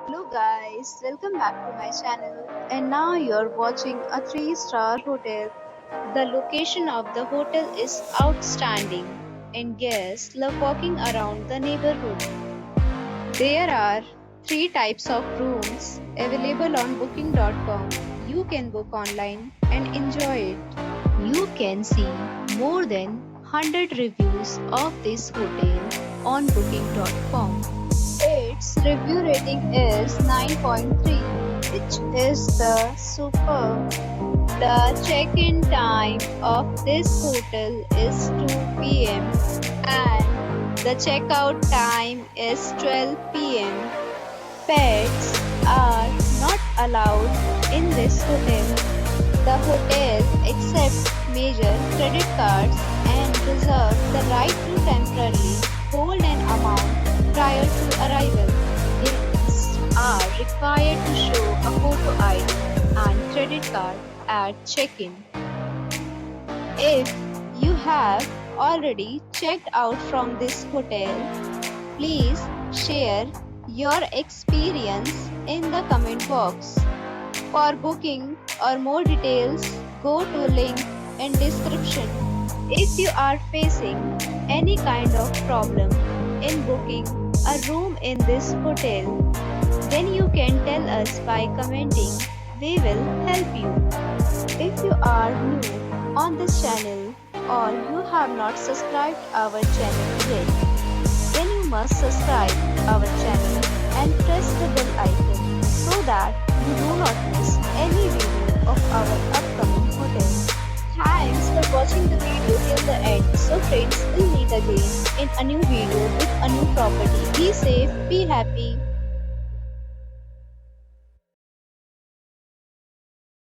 Hello guys, welcome back to my channel and now you're watching a 3-star hotel. The location of the hotel is outstanding and guests love walking around the neighborhood. There are 3 types of rooms available on booking.com. You can book online and enjoy it. You can see more than 100 reviews of this hotel on booking.com. Its review rating is 9.3, which is the superb. The check-in time of this hotel is 2 p.m. and the checkout time is 12 p.m. Pets are not allowed in this hotel. The hotel accepts major credit cards and reserves the right to temporarily hold an amount prior to arrival. Guests are required to show a photo ID and credit card at check-in. If you have already checked out from this hotel, please share your experience in the comment box. For booking or more details, go to link in description. If you are facing any kind of problem in booking a room in this hotel, then you can tell us by commenting. We will help you. If you are new on this channel or you have not subscribed our channel yet, then you must subscribe our channel and press the bell icon so that you do not miss any video of our upcoming hotel. Thanks for watching the video till the end. So friends, we'll meet again in a new video with a new property. Be safe, be happy.